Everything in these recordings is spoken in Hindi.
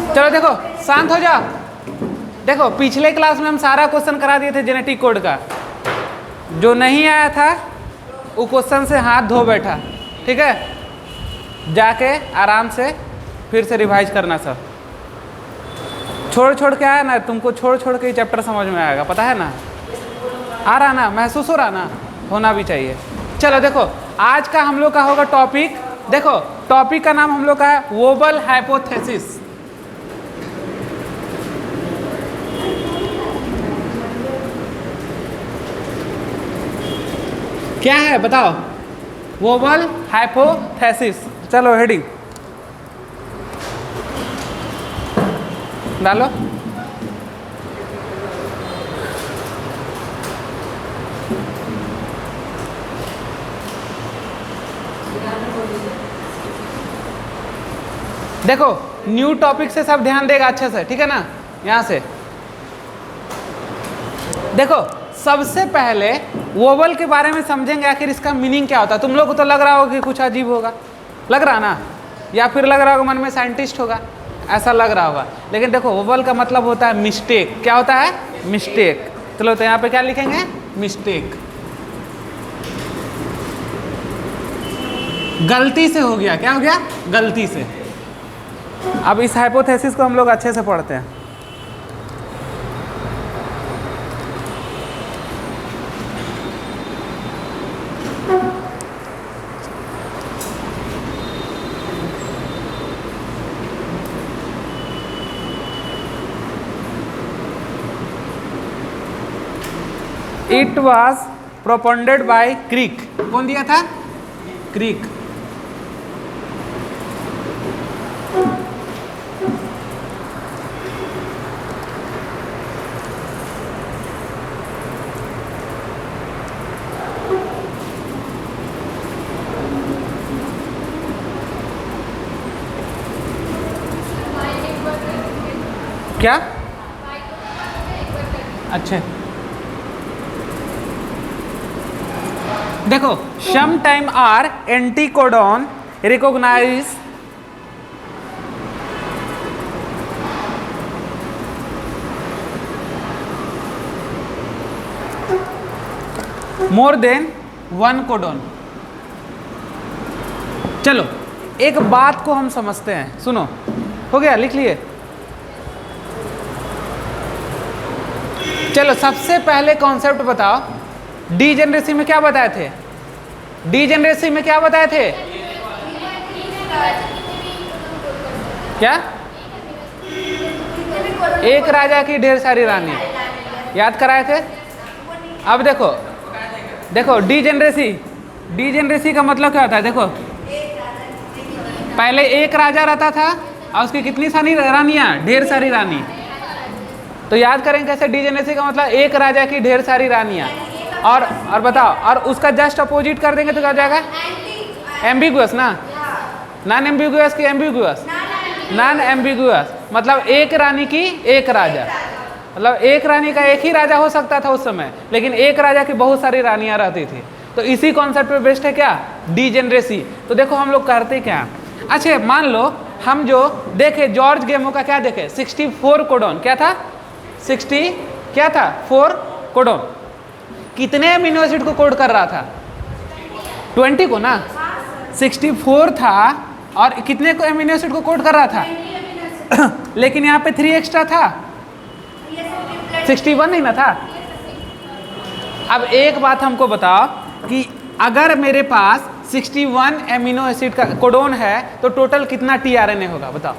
चलो देखो, शांत हो जाओ। देखो पिछले क्लास में हम सारा क्वेश्चन करा दिए थे जेनेटिक कोड का। जो नहीं आया था वो क्वेश्चन से हाथ धो बैठा, ठीक है? जाके आराम से फिर से रिवाइज करना सब। छोड़ छोड़ के आया ना, तुमको छोड़ छोड़ के ही चैप्टर समझ में आएगा, पता है ना? आ रहा ना, महसूस हो रहा ना, होना भी चाहिए। चलो देखो, आज का हम लोग का होगा टॉपिक। देखो टॉपिक का नाम हम लोग का है वोबल हाइपोथेसिस। क्या है बताओ? Wobble hypothesis. चलो हेडिंग डालो। देखो न्यू टॉपिक से सब ध्यान देगा अच्छे से, ठीक है ना? यहां से देखो, सबसे पहले वोबल के बारे में समझेंगे, आखिर इसका मीनिंग क्या होता है। तुम लोग को तो लग रहा होगा कि कुछ अजीब होगा, लग रहा ना? या फिर लग रहा होगा मन में साइंटिस्ट होगा, ऐसा लग रहा होगा। लेकिन देखो वोबल का मतलब होता है मिस्टेक। क्या होता है? मिस्टेक। चलो तो यहाँ पे क्या लिखेंगे? मिस्टेक। गलती से हो गया। क्या हो गया? गलती से। अब इस हाइपोथेसिस को हम लोग अच्छे से पढ़ते हैं। It was propounded by Crick. कौन दिया था? क्रिक। क्या? अच्छा देखो, some time are anticodon recognise more than one codon. चलो एक बात को हम समझते हैं, सुनो। हो गया? लिख लिए? चलो सबसे पहले कॉन्सेप्ट बताओ। डीजेनरेसी में क्या बताए थे? डीजेनरेसी में क्या बताए थे? क्या? एक राजा की ढेर सारी रानी, याद कराए थे। अब देखो देखो डीजेनरेसी, डीजेनरेसी का मतलब क्या होता है? देखो पहले एक राजा रहता था और उसकी कितनी सारी रानियां? ढेर सारी रानी। तो याद करेंगे कैसे? डीजेनरेसी का मतलब एक राजा की ढेर सारी रानियां। और बताओ, और उसका जस्ट अपोजिट कर देंगे तो क्या हो जाएगा? एम्बिगुअस ना? नॉन एम्बिगुअस की एम्बिगुअस? Non ambiguous. मतलब एक रानी की एक राजा, मतलब एक रानी का एक ही राजा हो सकता था उस समय, लेकिन एक राजा की बहुत सारी रानियां रहती थी। तो इसी कॉन्सेप्ट पे बेस्ड है क्या? डीजेनरेसी। तो देखो हम लोग करते क्या? अच्छा मान लो हम जो देखे जॉर्ज गेमो का क्या देखे? 64 कोडॉन। क्या था? 60 क्या था? 4 कोडॉन। कितने अमीनो एसिड को कोड कर रहा था? 20 को ना? 64 था और कितने को अमीनो एसिड को कोड कर रहा था? लेकिन यहाँ पे 3 एक्स्ट्रा था, 61 नहीं ना था? अब एक बात हमको बताओ कि अगर मेरे पास 61 अमीनो एसिड का कोडोन है तो टोटल कितना टीआरएनए होगा? बताओ।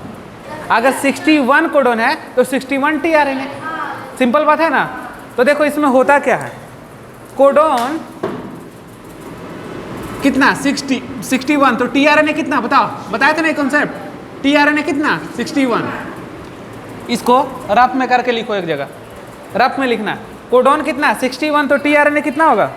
अगर 61 कोडोन है तो 61 टीआरएनए। सिंपल बात है ना? तो देखो इसमें होता क्या है? कोडोन कितना? 61। तो टीआरएनए कितना? बताओ, बताया था ना कॉन्सेप्ट? टीआरएनए कितना? 61। इसको रफ में करके लिखो एक जगह, रफ में लिखना। कोडोन कितना? 61। तो टीआरएनए कितना होगा?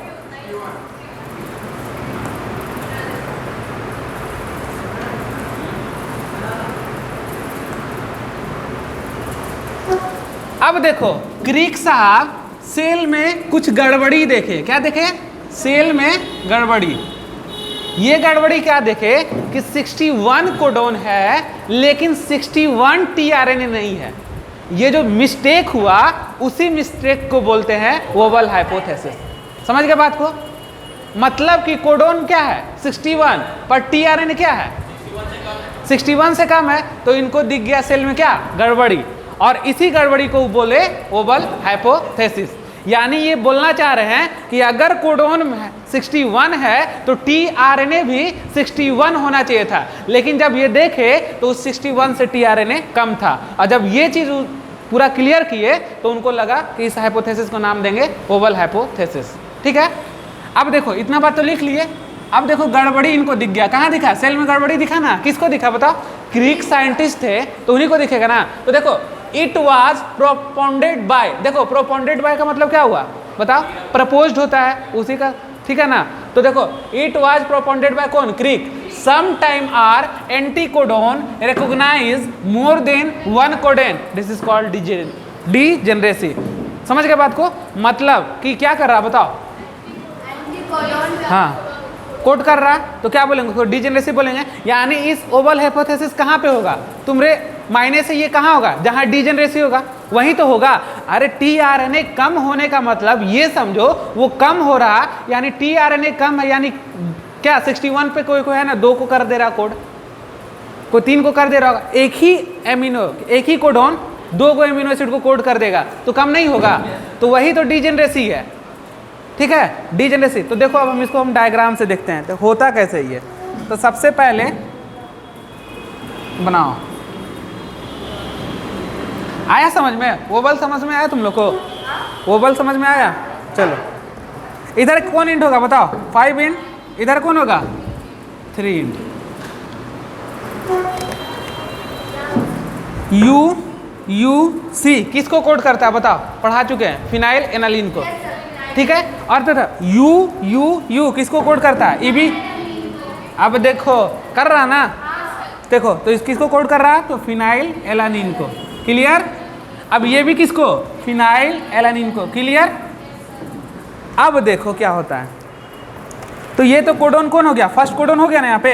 अब देखो क्रिक साहब सेल में कुछ गड़बड़ी देखे। क्या देखे? सेल में गड़बड़ी। ये गड़बड़ी क्या देखे कि 61 कोडोन है लेकिन 61 टीआरएनए नहीं है। ये जो मिस्टेक हुआ उसी मिस्टेक को बोलते हैं ओवल हाइपोथेसिस। समझ गए बात को? मतलब कि कोडोन क्या है 61 पर टीआरएनए क्या है 61 से कम है, तो इनको दिख गया सेल में क्या गड़बड़ी, और इसी गड़बड़ी को बोले ओवल हाइपोथेसिस। यानी ये बोलना चाह रहे हैं कि अगर कोडोन 61 है तो टीआरएनए भी 61 होना चाहिए था, लेकिन जब ये देखे तो उस 61 से टीआरएनए कम था, और जब ये चीज़ पूरा क्लियर किए तो उनको लगा कि इस हाइपोथेसिस को नाम देंगे ओवल हाइपोथेसिस। ठीक है, अब देखो इतना बात तो लिख लिए। अब देखो गड़बड़ी इनको दिख गया, कहाँ दिखा? सेल में गड़बड़ी दिखा ना, किसको दिखा बताओ? ग्रीक साइंटिस्ट थे तो उन्हीं को दिखेगा ना। तो देखो इट वाज प्रोपोंडेड बाय, देखो प्रोपोंडेड बाय का मतलब क्या हुआ बताओ? प्रपोज्ड होता है उसी का, ठीक है ना। तो देखो इट वाज प्रोपोंडेड बाय कौन? Crick. Some time are anticodon recognise more than one codon, this is called degeneracy. समझ गए बात को? मतलब कि क्या कर रहा बताओ? हाँ कोड कर रहा, तो क्या बोलेंगे? डीजेनरेसी बोलेंगे। यानी इस ओवल हाइपोथेसिस कहाँ पे होगा? तुम्हारे मायने से ये कहाँ होगा? जहाँ डीजेनरेसी होगा वहीं तो होगा। अरे टीआरएनए कम होने का मतलब ये समझो वो कम हो रहा, यानी टीआरएनए कम है, यानी क्या 61 पे कोई है ना 2 को कर दे रहा कोड, कोई 3 को कर दे रहा होगा। एक ही एमिनो, एक ही कोडोन 2 को एमिनो एसिड को कोड कर देगा तो कम नहीं होगा, तो वही तो डीजेनरेसी है। ठीक है, डीजेनरेसी। तो देखो अब हम इसको डायग्राम से देखते हैं तो होता कैसे ही है। तो सबसे पहले बनाओ, आया समझ में? ओवल समझ में आया तुम लोग को? ओवल समझ में आया? चलो इधर कौन इंट होगा बताओ? 5 इंट, इधर कौन होगा? 3 इंट। सी किसको कोड करता है बताओ? पढ़ा चुके हैं, फिनाइल एनालिन को। ठीक है, और तो यू किसको कोड करता है? ईबी। अब देखो कर रहा ना, देखो तो इस किसको कोड कर रहा है? तो फिनाइल एलानिन को। क्लियर? अब ये भी किसको? फिनाइल एलानिन को। क्लियर? अब देखो क्या होता है। तो ये तो कोडोन कौन हो गया? फर्स्ट कोडोन हो गया ना यहाँ पे।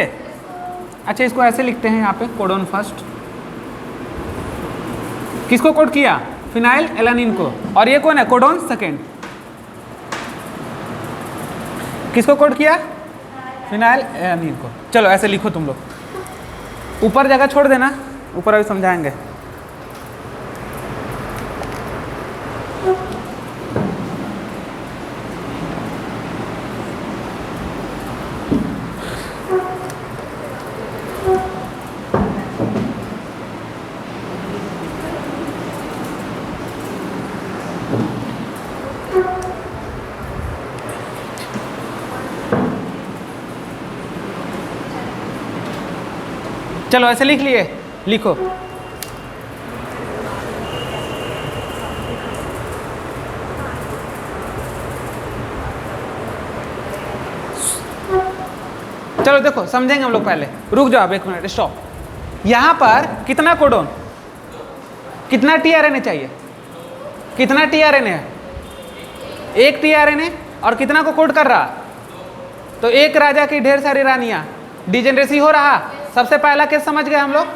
अच्छा इसको ऐसे लिखते हैं यहाँ पे, कोडोन फर्स्ट। किसको कोड किया? फिनाइल एलानिन को। और ये कौन है? Codon second. किसको कोड किया? फिनाइल एलानिन को। चलो ऐसे लिखो तुम लोग, ऊपर जगह छोड़ देना, ऊपर अभी समझाएंगे। चलो ऐसे लिख लिए, लिखो। चलो देखो समझेंगे हम लोग। पहले रुक जाओ, एक मिनट स्टॉप। यहां पर कितना कोडोन, कितना टीआरएनए चाहिए? कितना टीआरएनए है? एक टीआरएनए। और कितना को कोड कर रहा? तो एक राजा की ढेर सारी रानियां। डिजेनरेसी हो रहा। सबसे पहला केस समझ गए हम लोग।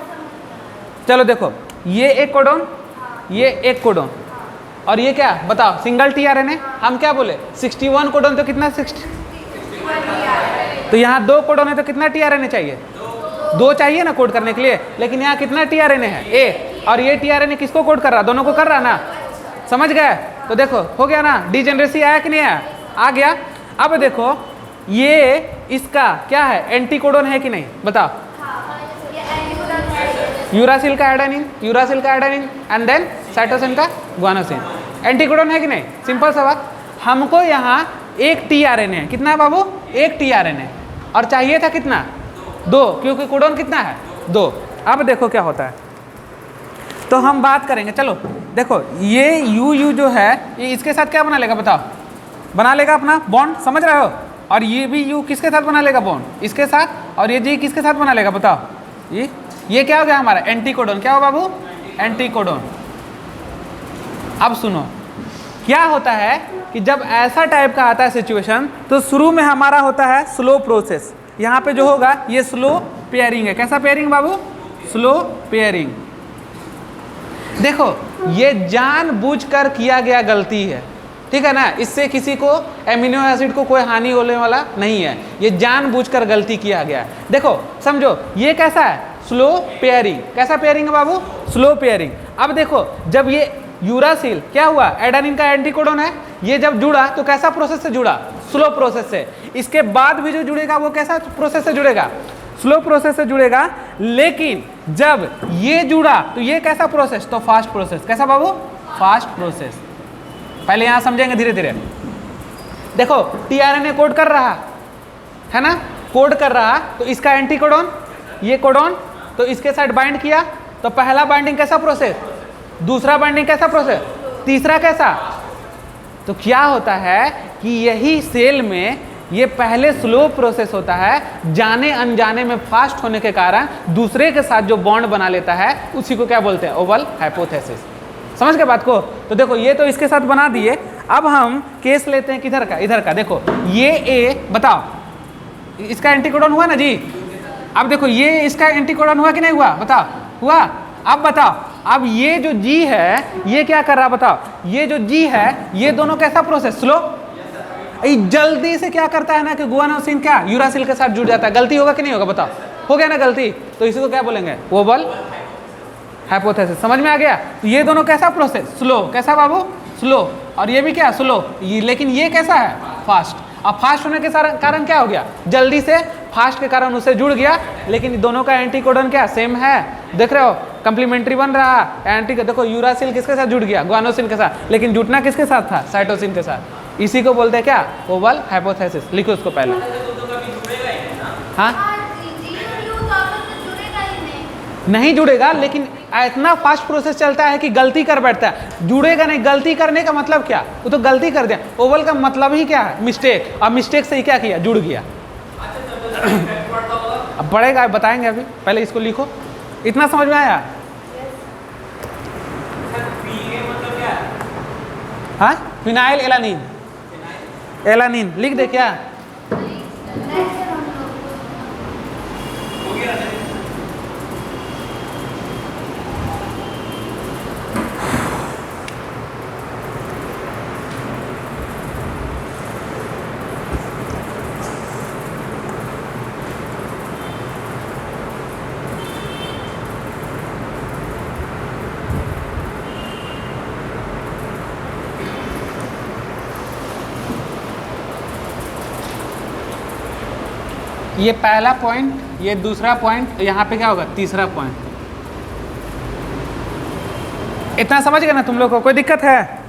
चलो देखो, ये एक कोडोन, ये एक कोडोन, और ये क्या बताओ? Single tRNA. हम क्या बोले? 61 कोडोन तो कितना? 60। तो यहाँ 2 कोडोन है तो कितना टीआरएनए चाहिए? 2 चाहिए ना कोड करने के लिए। लेकिन यहाँ कितना टीआरएनए है? ए। और ये टीआरएनए किसको कोड कर रहा? दोनों को कर रहा ना। समझ गए? तो देखो हो गया ना, डिजेनरेसी आया कि नहीं आया? आ गया। अब देखो ये इसका क्या है? एंटीकोडोन है कि नहीं बताओ? यूरासिल का एडेनिन, यूरासिल का एडेनिन एंड देन साइटोसिन का गुआनोसिन। एंटीकोडोन है कि नहीं? सिंपल सा बात। हमको यहाँ एक टीआरएनए है। कितना है बाबू? एक टीआरएनए। और चाहिए था कितना? 2, क्योंकि कोडोन कितना है? 2। अब देखो क्या होता है, तो हम बात करेंगे। चलो देखो ये यू जो है ये इसके साथ क्या बना लेगा बताओ? बना लेगा अपना बॉन्ड, समझ रहे हो? और ये भी यू किसके साथ बना लेगा बॉन्ड? इसके साथ। और ये जी किसके साथ बना लेगा बताओ? ये क्या हो गया हमारा? एंटीकोडोन। क्या हो बाबू? एंटीकोडोन। अब सुनो क्या होता है कि जब ऐसा टाइप का आता है सिचुएशन, तो शुरू में हमारा होता है स्लो प्रोसेस। यहाँ पे जो होगा ये स्लो पेयरिंग है। कैसा पेयरिंग बाबू? Slow pairing. देखो ये जानबूझकर किया गया गलती है, ठीक है ना, इससे किसी को एमिनो एसिड को कोई हानि होने वाला नहीं है, ये जानबूझकर गलती किया गया है। देखो समझो ये कैसा है? Slow pairing. कैसा पेयरिंग है बाबू? Slow pairing. अब देखो जब ये यूरासिल क्या हुआ, एडेनिन का एंटीकोडन है, ये जब जुड़ा तो कैसा प्रोसेस से जुड़ा? स्लो प्रोसेस से। इसके बाद भी जो जुड़ेगा वो कैसा प्रोसेस से जुड़ेगा? स्लो प्रोसेस से जुड़ेगा। लेकिन जब ये जुड़ा तो ये कैसा प्रोसेस? तो फास्ट प्रोसेस। कैसा बाबू? Fast process. पहले यहां समझेंगे धीरे धीरे। देखो टीआरएनए कोड कर रहा है ना, कोड कर रहा, तो इसका एंटीकोडन ये कोडन, तो इसके साथ बाइंड किया, तो पहला बाइंडिंग कैसा प्रोसेस, दूसरा बाइंडिंग कैसा प्रोसेस, तीसरा कैसा। तो क्या होता है कि यही सेल में ये पहले स्लो प्रोसेस होता है, जाने अनजाने में फास्ट होने के कारण दूसरे के साथ जो बॉन्ड बना लेता है उसी को क्या बोलते हैं? Oval hypothesis. समझ के बात को? तो देखो ये तो इसके साथ बना दिए, अब हम केस लेते हैं किधर का? इधर का। देखो ये ए, बताओ इसका एंटीकोडन हुआ ना जी। अब देखो ये इसका एंटीकोडन हुआ कि नहीं हुआ? बताओ हुआ। अब बताओ, अब ये जो जी है ये क्या कर रहा? बताओ ये जो जी है ये दोनों कैसा प्रोसेस? स्लो। जल्दी से क्या करता है ना कि गुआनोसिन क्या यूरासिल के साथ जुड़ जाता है। गलती होगा कि नहीं होगा? बताओ हो गया ना गलती, तो इसी को क्या बोलेंगे? Oval hypothesis. समझ में आ गया? तो ये दोनों कैसा प्रोसेस? स्लो। कैसा बाबू? स्लो। और ये भी क्या? स्लो। लेकिन ये कैसा है? फास्ट। अब फास्ट होने के कारण क्या हो गया? जल्दी से फास्ट के कारण उससे जुड़ गया, लेकिन दोनों का एंटीकोडन क्या सेम है? देख रहे हो कंप्लीमेंट्री बन रहा। एंटी देखो यूरासिल किसके साथ जुड़ गया? गुआनोसिन के साथ, लेकिन जुटना किसके साथ था? साइटोसिन के साथ। इसी को बोलते हैं क्या? Oval hypothesis. लिखो उसको पहले। हाँ नहीं जुड़ेगा, लेकिन इतना फास्ट प्रोसेस चलता है कि गलती कर बैठता है। जुड़ेगा नहीं। गलती करने का मतलब क्या? वो तो गलती कर दिया। ओवल का मतलब ही क्या है? मिस्टेक। और मिस्टेक से ही क्या किया? जुड़ गया। अब बढ़ेगा, बताएंगे अभी, पहले इसको लिखो। इतना समझ में आया? हाँ फिनाइल एलानिन। एलानिन लिख दे क्या? ये पहला पॉइंट, ये दूसरा पॉइंट, यहाँ पे क्या होगा? तीसरा पॉइंट। इतना समझ गए ना तुम लोग को? कोई दिक्कत है?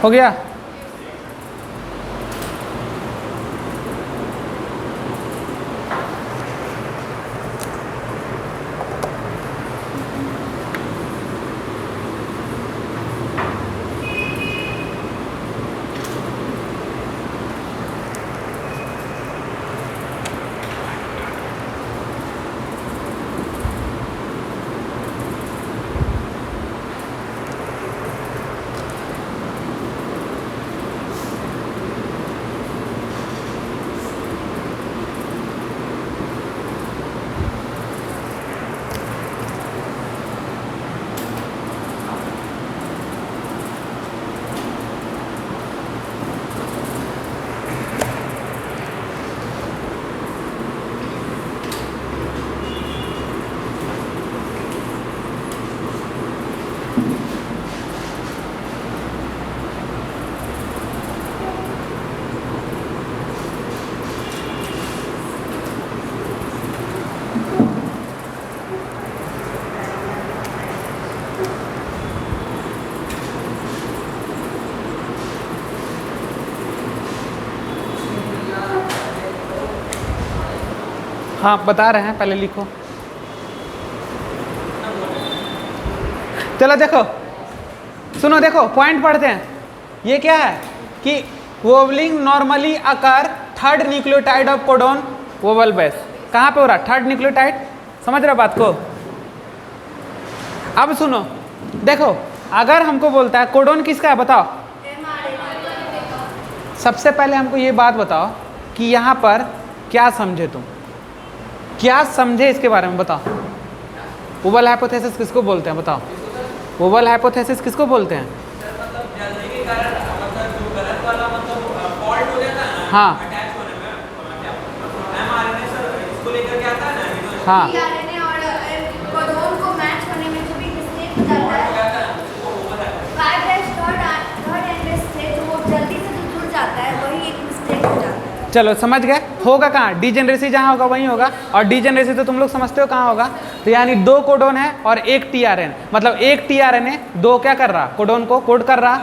हो गया? हाँ बता रहे हैं, पहले लिखो। चलो देखो, सुनो, देखो पॉइंट पढ़ते हैं। ये क्या है कि wobbling normally occur third nucleotide of codon wobble base. कहाँ पे हो रहा? Third nucleotide. समझ रहे हो बात को? अब सुनो, देखो अगर हमको बोलता है कोडोन किसका है, बताओ। सबसे पहले हमको ये बात बताओ कि यहाँ पर क्या समझे तुम, क्या समझे इसके बारे में बताओ। वोवल हाइपोथेसिस किसको बोलते हैं, बताओ। वोवल हाइपोथेसिस किसको बोलते हैं? हाँ हाँ चलो समझ गए। होगा कहाँ? डीजेनरेसी जहाँ होगा वहीं होगा, और डीजेनरेसी तो तुम लोग समझते हो कहाँ होगा। तो यानी 2 कोडोन है और 1 टीआरएन, मतलब 1 टीआरएनए 2 क्या कर रहा? कोडोन को कोड कर रहा।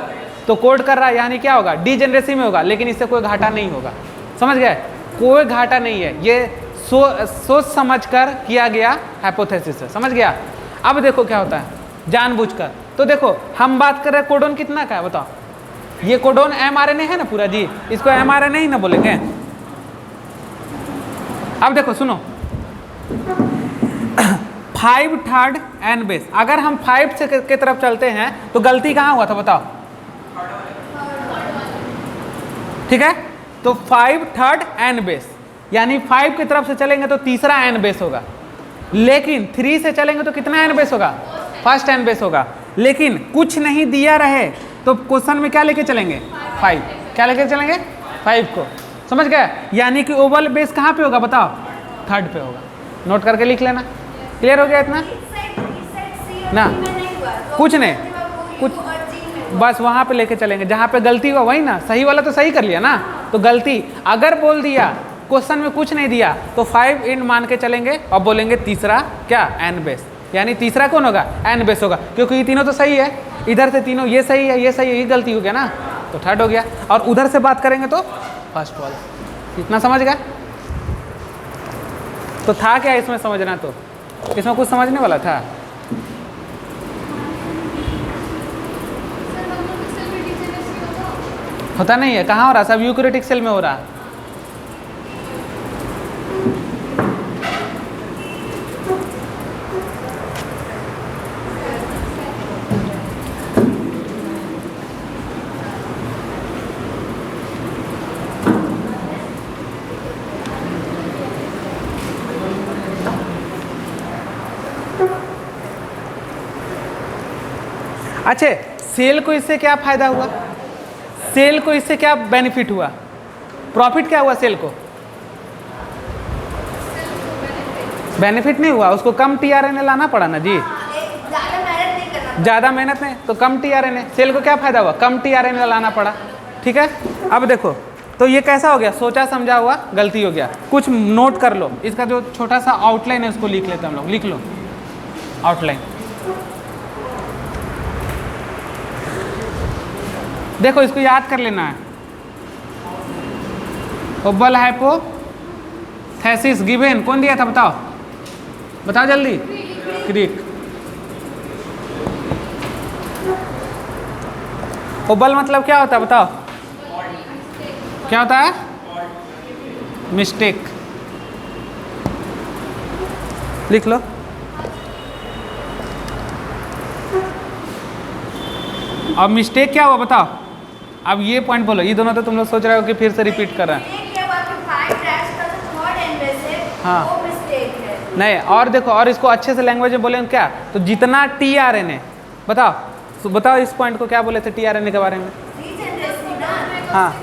तो कोड कर रहा यानी क्या होगा? डीजेनरेसी में होगा, लेकिन इससे कोई घाटा नहीं होगा। समझ गए? कोई घाटा नहीं है, ये सोच समझ कर किया गया हाइपोथेसिस है। समझ गया? अब देखो क्या होता है जानबूझकर। तो देखो हम बात कर रहे हैं कोडोन कितना का है, बताओ। ये कोडोन एमआरएनए है ना पूरा जी, इसको एमआरएनए ही ना बोलेंगे। अब देखो सुनो, 5 थर्ड एन बेस। अगर हम 5 से के तरफ चलते हैं तो गलती कहाँ हुआ था, बताओ। ठीक है, तो 5 थर्ड एन बेस, यानी 5 की तरफ से चलेंगे तो तीसरा एन बेस होगा। लेकिन 3 से चलेंगे तो कितना एन बेस होगा? फर्स्ट एन बेस होगा। लेकिन कुछ नहीं दिया रहे तो क्वेश्चन में क्या लेके चलेंगे? 5। क्या लेके चलेंगे? 5 को। समझ गए? यानी कि ओवल बेस कहाँ पे होगा, बताओ। थर्ड पे होगा। नोट करके लिख लेना। क्लियर हो गया इतना ना? कुछ नहीं, कुछ बस वहाँ पे लेके चलेंगे जहाँ पे गलती हुआ वही ना। सही वाला तो सही कर लिया ना, तो गलती अगर बोल दिया क्वेश्चन में कुछ नहीं दिया तो 5 इन मान के चलेंगे और बोलेंगे तीसरा क्या? N base. यानी तीसरा कौन होगा? एन बेस होगा, क्योंकि ये तीनों तो सही है। इधर से तीनों, ये सही है, ये सही है, ये गलती हो गया ना, तो थर्ड हो गया। और उधर से बात करेंगे तो फर्स्ट वाला। इतना समझ गया? तो था क्या इसमें समझना? तो इसमें कुछ समझने वाला था? होता नहीं है। कहाँ हो रहा? सब यूकैरियोटिक सेल में हो रहा। अच्छा, सेल को इससे क्या फायदा हुआ? सेल को इससे क्या बेनिफिट हुआ? प्रॉफिट क्या हुआ सेल को? बेनिफिट नहीं हुआ, उसको कम टीआरएनए लाना पड़ा ना जी। ज़्यादा मेहनत नहीं, तो कम टीआरएनए। सेल को क्या फायदा हुआ? कम टीआरएनए लाना पड़ा। ठीक है, अब देखो तो ये कैसा हो गया? सोचा समझा हुआ गलती हो गया। कुछ नोट कर लो, इसका जो छोटा सा आउटलाइन है उसको लिख लेते हैं हम लोग। लिख लो आउटलाइन। देखो इसको याद कर लेना है। ओबल हाइपोथेसिस गिवन कौन दिया था, बताओ बताओ जल्दी। क्रिक। ओबल मतलब क्या होता है, बताओ। क्या होता है? मिस्टेक। लिख लो। अब मिस्टेक क्या हुआ बताओ। अब ये पॉइंट बोलो। ये दोनों तो तुम लोग सोच रहे हो कि फिर से रिपीट कर रहे हैं। हाँ नहीं, और देखो, और इसको अच्छे से लैंग्वेज में बोलेंगे क्या, तो जितना टीआरएनए, बताओ बताओ इस पॉइंट को क्या बोले थे टीआरएनए के बारे में? हाँ,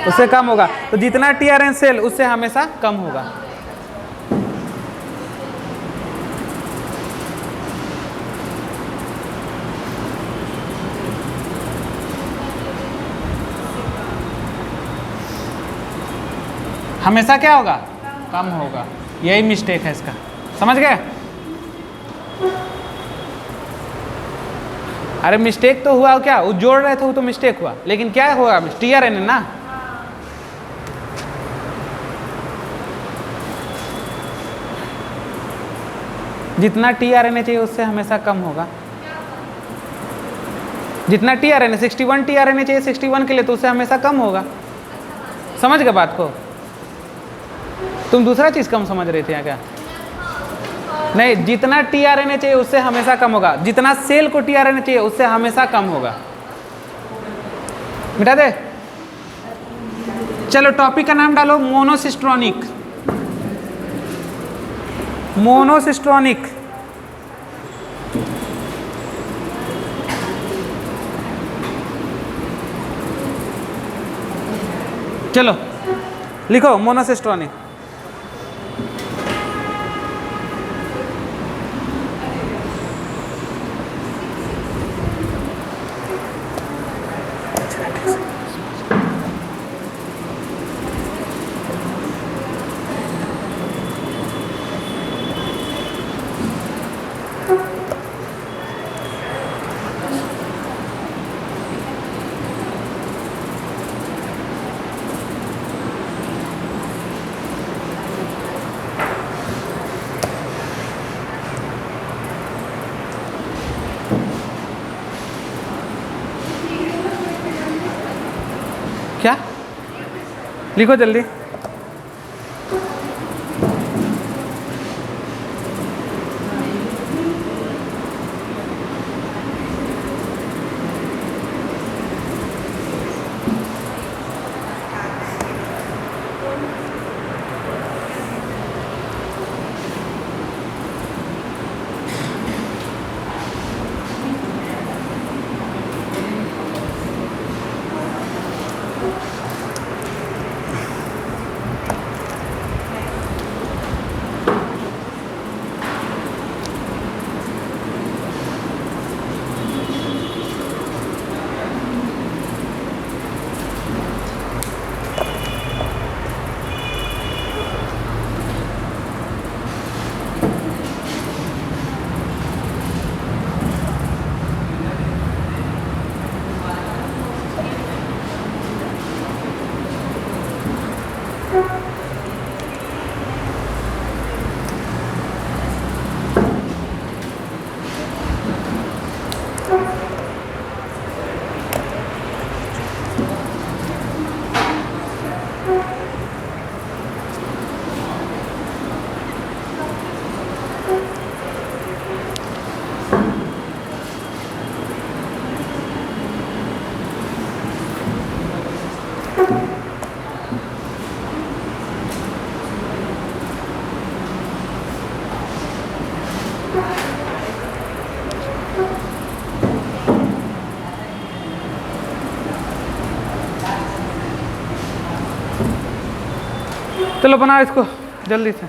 उससे कम होगा। तो जितना टीआरएन सेल उससे हमेशा कम होगा। हमेशा क्या होगा? कम होगा। यही मिस्टेक है इसका। समझ गए? अरे मिस्टेक तो हुआ क्या? वो जोड़ रहे थे वो तो मिस्टेक हुआ, लेकिन क्या हुआ? टीआरएनए ना। जितना tRNA चाहिए उससे हमेशा कम होगा। जितना tRNA 61 tRNA चाहिए 61 के लिए, तो उससे हमेशा कम होगा। समझ गए बात को? तुम दूसरा चीज कम समझ रहे थे क्या? नहीं, जितना tRNA चाहिए उससे हमेशा कम होगा। जितना सेल को tRNA चाहिए उससे हमेशा कम होगा। मिटा दे। चलो टॉपिक का नाम डालो मोनोसिस्ट्रोनिक। मोनोसिस्ट्रोनिक। चलो लिखो मोनोसिस्ट्रोनिक। क्या लिखो जल्दी। चलो बनाओ इसको जल्दी से।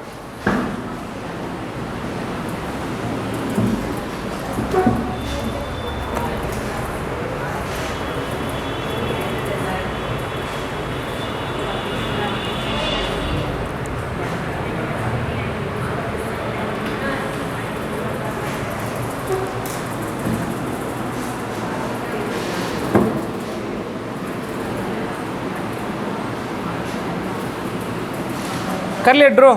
कर लिए ड्रॉ।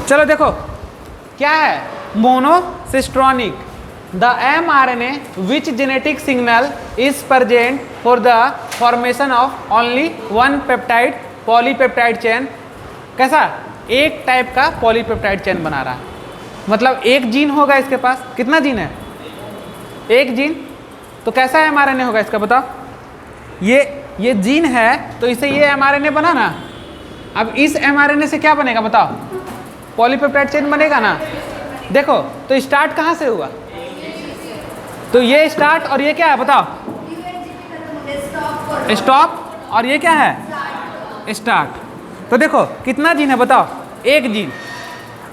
चलो देखो क्या है मोनोसिस्ट्रोनिक। The mRNA which genetic signal is present for the formation of only one peptide polypeptide chain। कैसा? एक टाइप का पॉलीपेप्टाइड चेन बना रहा है। मतलब एक जीन होगा इसके पास। कितना जीन है? एक जीन। तो कैसा mRNA होगा इसका बताओ? ये जीन है तो इसे ये mRNA बना ना। अब इस mRNA से क्या बनेगा बताओ? पॉलीपेप्टाइड चेन बनेगा ना। देखो तो स्टार्ट कहाँ से हुआ? तो ये स्टार्ट और ये क्या है बताओ? स्टॉप। और ये क्या है? स्टार्ट। तो देखो कितना जीन है बताओ? एक जीन।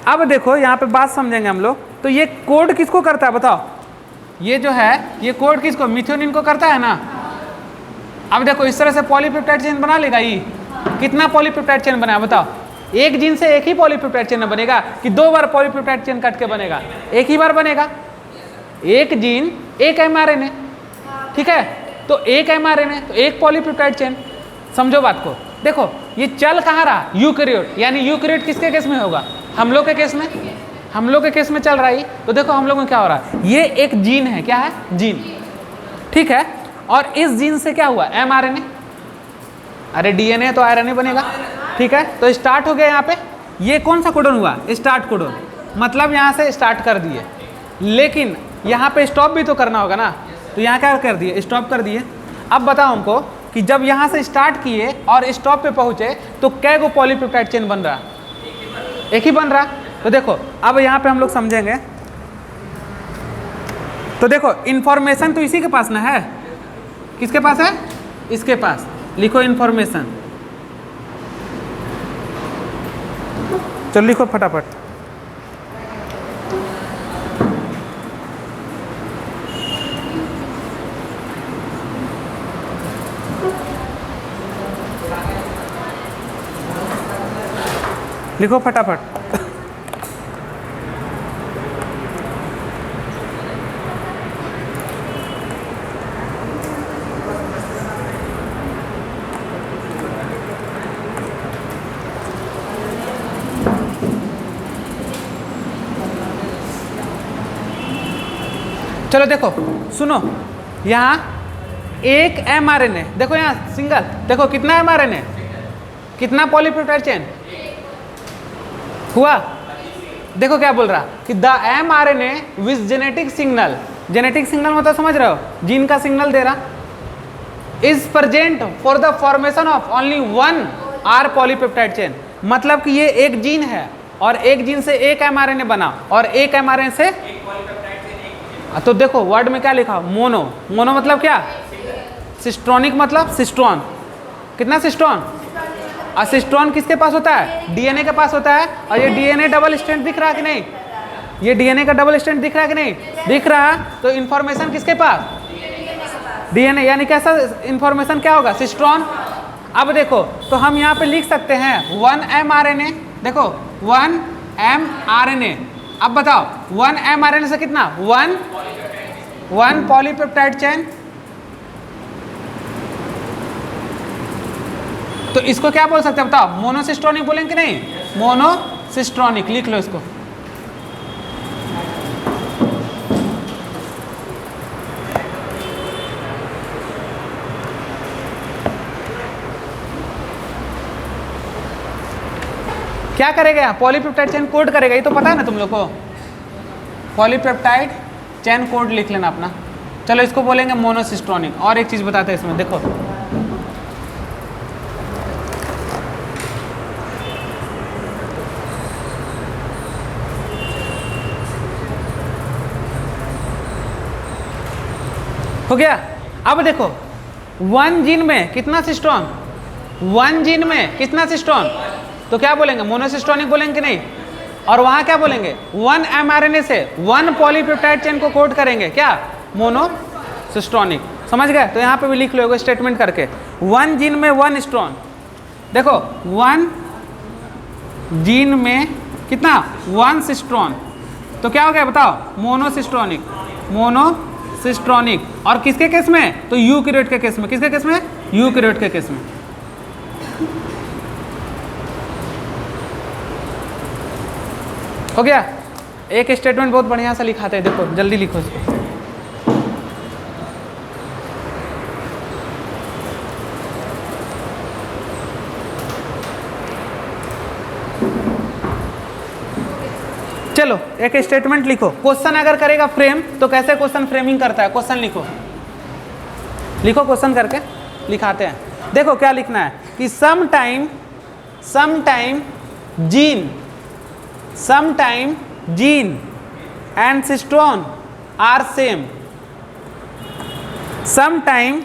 अब देखो यहाँ पे बात समझेंगे हम लोग। तो ये कोड किसको करता है बताओ? ये जो है ये कोड किसको? मिथ्योनिन को करता है ना। अब देखो इस तरह से पॉलीपेप्टाइड चेन बना लेगा ये। कितना पॉलीपेप्टाइड चेन बनाया बताओ? एक जीन से एक ही पॉलीपेप्टाइड चेन बनेगा कि 2 बार पॉलीपेप्टाइड चेन कट के बनेगा? एक ही बार बनेगा। एक जीन एक mRNA, ठीक है, तो एक mRNA तो एक पॉलीपेप्टाइड चेन। समझो बात को। देखो ये चल कहाँ रहा? यूकैरियोट, यानी यूकैरियोट किसके केस में होगा? हम लोग के केस में, हम लोग के केस में चल रहा है। तो देखो हम लोग में क्या हो रहा है, ये एक जीन है, क्या है? जीन, ठीक है। और इस जीन से क्या हुआ? mRNA, अरे DNA तो RNA बनेगा, ठीक है। तो स्टार्ट हो गया यहाँ पे, ये कौन सा कोडन हुआ? स्टार्ट कोडन, मतलब यहाँ से स्टार्ट कर दिए, लेकिन यहाँ पे स्टॉप भी तो करना होगा ना, तो यहाँ क्या कर दिए? स्टॉप कर दिए। अब बताओ हमको कि जब यहाँ से स्टार्ट किए और स्टॉप पे पहुँचे तो कै गो पॉलीपेप्टाइड चेन बन रहा? एक ही बन रहा। तो देखो अब यहाँ पे हम लोग समझेंगे। तो देखो इंफॉर्मेशन तो इसी के पास ना है, किसके पास है? इसके पास। लिखो इंफॉर्मेशन, चलो लिखो फटाफट। लिखो फटाफट। चलो देखो सुनो, यहाँ एक mRNA, देखो यहाँ सिंगल, देखो कितना mRNA, कितना पॉलीपेप्टाइड चेन हुआ? देखो क्या बोल रहा कि the mRNA with genetic signal, genetic signal मतलब समझ रहे हो, जीन का सिग्नल दे रहा, is present for the formation of only 1 R polypeptide chain. मतलब कि ये एक जीन है और एक जीन से एक mRNA बना और एक mRNA से, तो देखो वर्ड में क्या लिखा? मोनो। मोनो मतलब क्या? सिस्ट्रॉनिक मतलब सिस्ट्रॉन। कितना सिस्ट्रॉन? और सिस्ट्रॉन किसके पास होता है? डीएनए के पास होता है। और ये डीएनए डबल स्ट्रैंड दिख रहा है कि नहीं? ये डीएनए का डबल स्ट्रैंड दिख रहा है कि नहीं? दिख रहा है। तो इंफॉर्मेशन किसके पास? डीएनए, यानी कैसा इंफॉर्मेशन क्या होगा? सिस्ट्रॉन। अब देखो तो हम यहाँ पे लिख सकते हैं 1 mRNA, देखो 1 mRNA। अब बताओ 1 mRNA से कितना? 1 पॉलीपेप्टाइड चेन। तो इसको क्या बोल सकते हैं बताओ? मोनोसिस्ट्रॉनिक बोलेंगे कि नहीं? मोनोसिस्ट्रॉनिक, लिख लो इसको। क्या करेगा? पॉलीपेप्टाइड चेन कोड करेगा, ये तो पता है ना तुम लोग को। पॉलीपेप्टाइड चेन कोड लिख लेना अपना। चलो इसको बोलेंगे मोनोसिस्ट्रॉनिक। और एक चीज बताते हैं इसमें, देखो हो गया। अब देखो 1 जीन में कितना सिस्ट्रॉन? 1 जीन में कितना सिस्ट्रॉन? तो क्या बोलेंगे? मोनोसिस्ट्रॉनिक बोलेंगे कि नहीं? और वहां क्या बोलेंगे? 1 mRNA से 1 पॉलीपेप्टाइड चेन को कोड करेंगे, क्या? मोनोसिस्ट्रॉनिक। समझ गए? तो यहाँ पे भी लिख लो स्टेटमेंट करके, 1 जीन में 1 स्ट्रॉन। देखो 1 जीन में कितना? 1 सिस्ट्रॉन। तो क्या हो गया बताओ? मोनोसिस्ट्रॉनिक। मोनोसिस्ट्रॉनिक। और किसके केस में? तो यूकैरियोट के केस में। किसके केस में? यूकैरियोट के केस में। हो गया। एक स्टेटमेंट बहुत बढ़िया सा लिखाते हैं, देखो जल्दी लिखो इसको। चलो एक स्टेटमेंट लिखो। क्वेश्चन अगर करेगा फ्रेम तो कैसे क्वेश्चन फ्रेमिंग करता है? क्वेश्चन लिखो, लिखो क्वेश्चन करके लिखाते हैं। देखो क्या लिखना है कि some time gene and cistron are same. Some time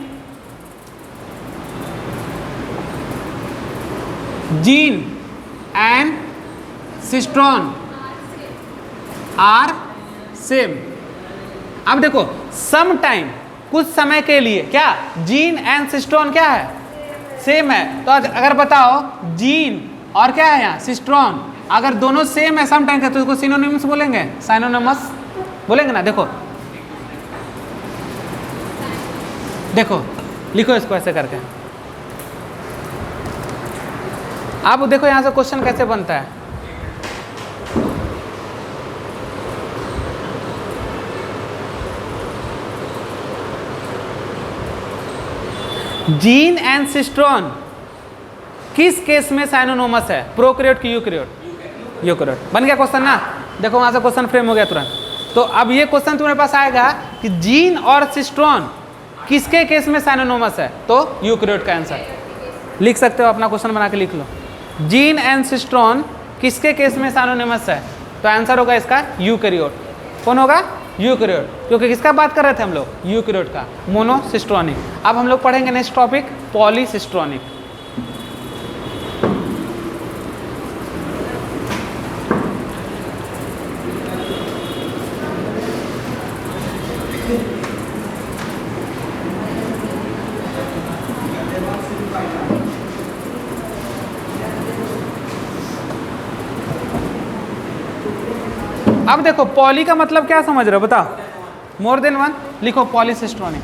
gene and cistron are same. अब देखो सम टाइम, कुछ समय के लिए क्या जीन एंड सिस्ट्रॉन क्या है, सेम है। तो अगर बताओ जीन और क्या है यहाँ सिस्ट्रॉन, अगर दोनों सेम है सम टाइम का, तो इसको सिनोनिम्स बोलेंगे, साइनोनिमस बोलेंगे ना। देखो देखो लिखो इसको ऐसे करके। आप देखो यहाँ से क्वेश्चन कैसे बनता है। जीन एंड सिस्ट्रॉन किस केस में साइनोनोमस है, प्रोकैरियोट की यूकैरियोट? यूकैरियोट। बन गया क्वेश्चन ना। देखो वहां से क्वेश्चन फ्रेम हो गया तुरंत। तो अब ये क्वेश्चन तुम्हारे पास आएगा कि जीन और सिस्ट्रॉन किसके केस में साइनोनोमस है, तो यूकैरियोट का आंसर लिख सकते हो, अपना क्वेश्चन बना के लिख लो। जीन एंड सिस्ट्रॉन किसके केस में साइनोनिमस है, तो आंसर होगा इसका यूकैरियोट। कौन होगा, यूकैरियोट, क्योंकि किसका बात कर रहे थे हम लोग, यूकैरियोट का, मोनोसिस्ट्रॉनिक। अब हम लोग पढ़ेंगे नेक्स्ट टॉपिक पॉलीसिस्ट्रॉनिक। अब देखो पॉली का मतलब क्या समझ रहे हो बताओ, मोर देन वन, लिखो पॉलीसिस्ट्रॉनिक।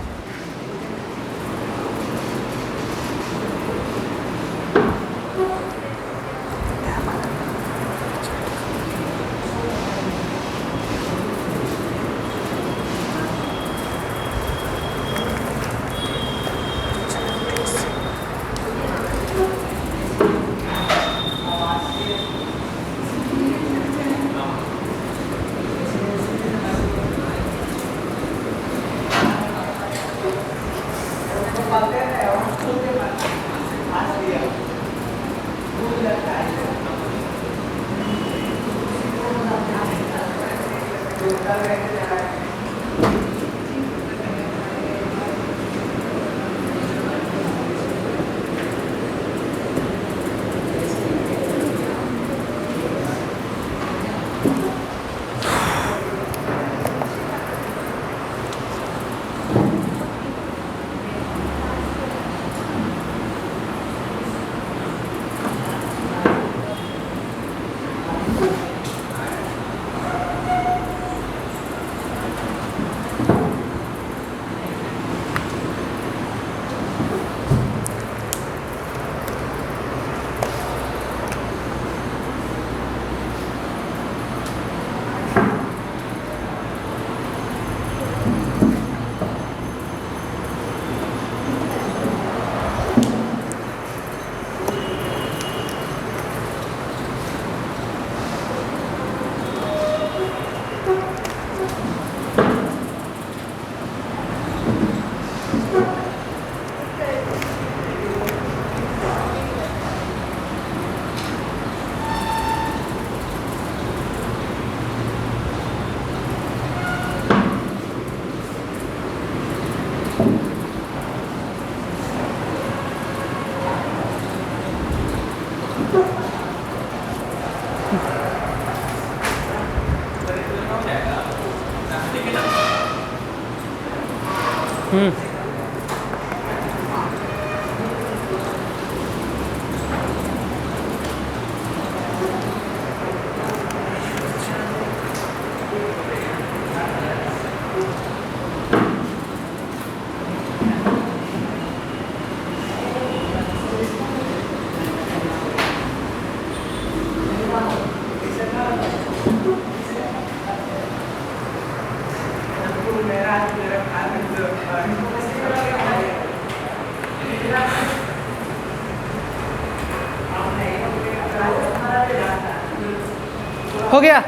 हो गया।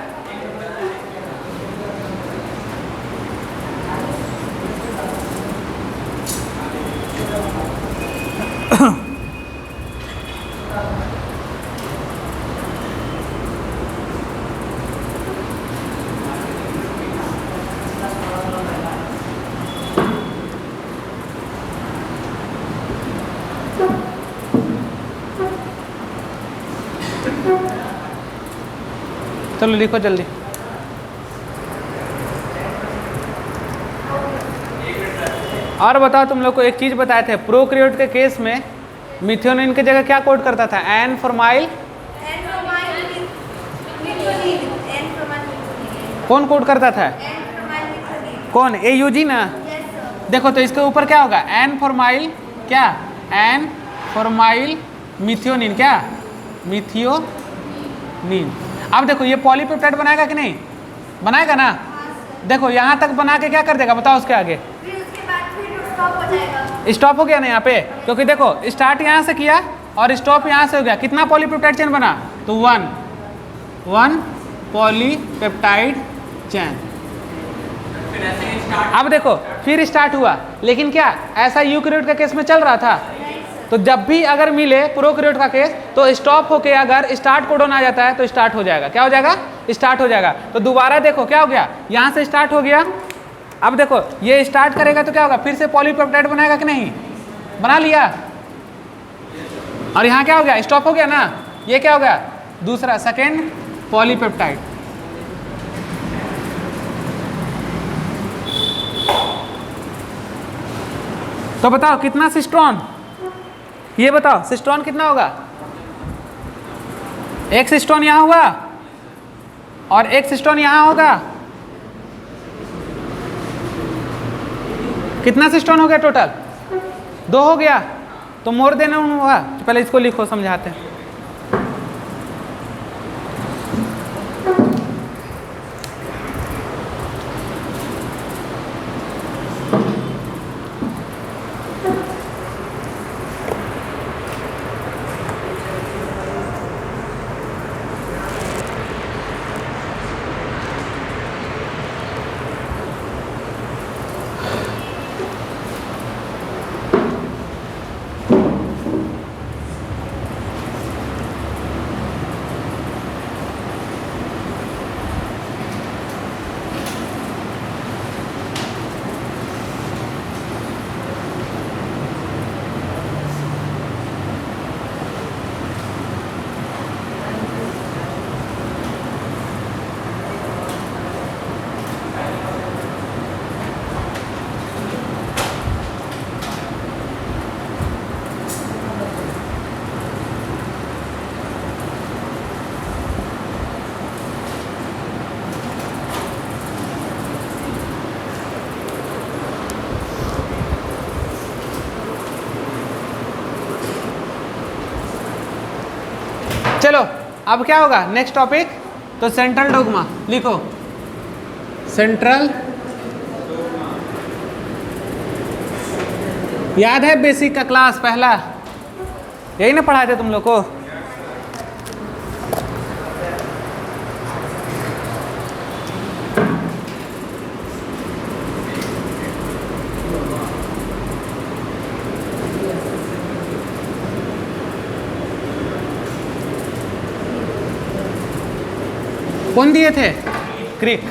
चलो लिखो जल्दी। और बताओ, तुम लोग को एक चीज़ बताए थे, प्रोकैरियोट के केस में मिथ्योनिन की जगह क्या कोड करता था? N formyl. कौन कोड करता था? कौन? AUG ना। देखो तो इसके ऊपर क्या होगा? एन फॉर्माइल क्या? एन फॉर्माइल मिथ्योनिन क्या? मिथियोनिन। अब देखो ये पॉलीपेप्टाइड बनाएगा कि नहीं? बनाएगा ना। देखो यहाँ तक बना के क्या कर देगा बताओ उसके आगे? स्टॉप हो गया ना यहाँ पे, क्योंकि देखो स्टार्ट यहाँ से किया और स्टॉप यहाँ से हो गया। कितना पॉलीपेप्टाइड चेन बना? तो वन पॉलीपेप्टाइड चेन। अब देखो फिर स्टार्ट हुआ, लेकिन क्या ऐसा यूकैरियोट का केस में चल रहा था? तो जब भी अगर मिले प्रोकैरियोट का केस तो स्टॉप होके अगर स्टार्ट कोडन आ जाता है तो स्टार्ट हो जाएगा। क्या हो जाएगा? स्टार्ट हो जाएगा। तो दोबारा देखो क्या हो गया? यहाँ से स्टार्ट हो गया। अब देखो ये स्टार्ट करेगा तो क्या होगा? फिर से पॉलीपेप्टाइड बनाएगा कि नहीं? बना लिया। और यहाँ क्या हो गया? स्टॉप हो गया ना। ये क्या हो गया? दूसरा सेकेंड पॉलीपेप्टाइड। तो बताओ कितना सिस्ट्रॉन? ये बताओ सिस्ट्रॉन कितना होगा? एक सिस्ट्रॉन यहाँ हुआ और एक सिस्ट्रॉन यहाँ होगा। कितना सिस्ट्रॉन हो गया टोटल? 2 हो गया। तो मोर देन हुआ। तो पहले इसको लिखो, समझाते हैं। चलो अब क्या होगा नेक्स्ट टॉपिक? तो सेंट्रल डोग्मा लिखो। सेंट्रल, याद है बेसिक का क्लास पहला? यही ना पढ़ाए थे तुम लोग को? कौन दिए थे? क्रिक।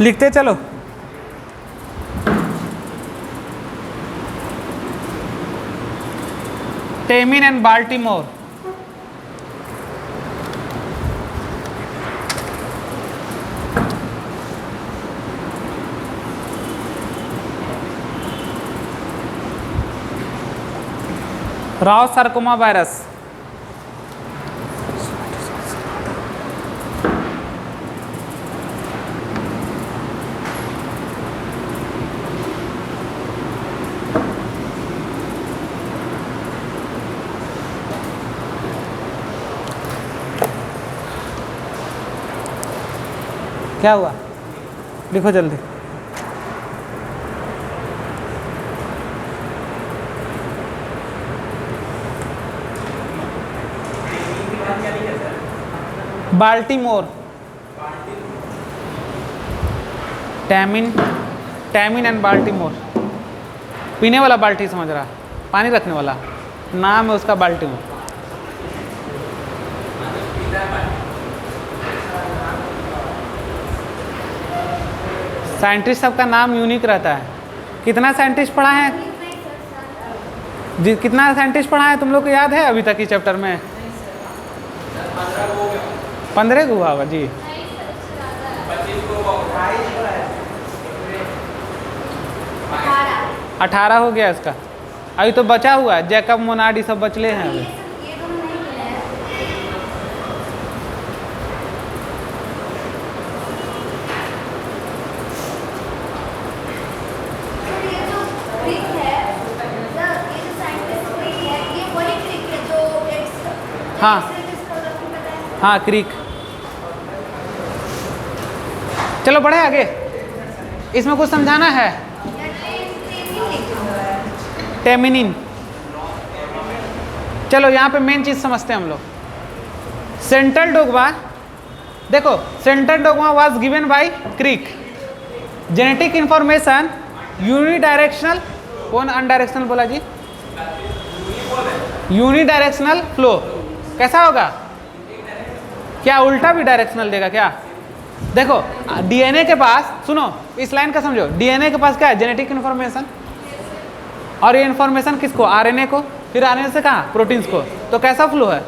लिखते चलो। Temin and Baltimore, Rao sarcoma virus, क्या हुआ लिखो जल्दी। बाल्टीमोर, टैमिन एंड बाल्टीमोर, पीने वाला बाल्टी समझ रहा, पानी रखने वाला, नाम है उसका बाल्टीमोर। साइंटिस्ट सबका नाम यूनिक रहता है। कितना साइंटिस्ट पढ़ा है जी, कितना साइंटिस्ट पढ़ा है तुम लोग को याद है अभी तक की चैप्टर में? 15 को हुआ होगा जी। 18 हो गया इसका। अभी तो बचा हुआ है जैकब मोनार्ड, ये सब बचले हैं अभी। हाँ हाँ क्रीक। चलो बढ़े आगे, इसमें कुछ समझाना है। टेमिनिन, चलो यहाँ पे मेन चीज समझते हैं हम लोग। सेंट्रल डोग्मा, देखो central dogma was given by creek. Genetic information unidirectional, कौन अनडायरेक्शनल बोला जी? Unidirectional flow. कैसा होगा? क्या उल्टा भी डायरेक्शनल देगा क्या? देखो डीएनए के पास, सुनो इस लाइन का समझो, डीएनए के पास क्या है? जेनेटिक इन्फॉर्मेशन, और ये इन्फॉर्मेशन किसको? आरएनए को, फिर आरएनए से कहाँ? प्रोटीन्स को। तो कैसा फ्लो है?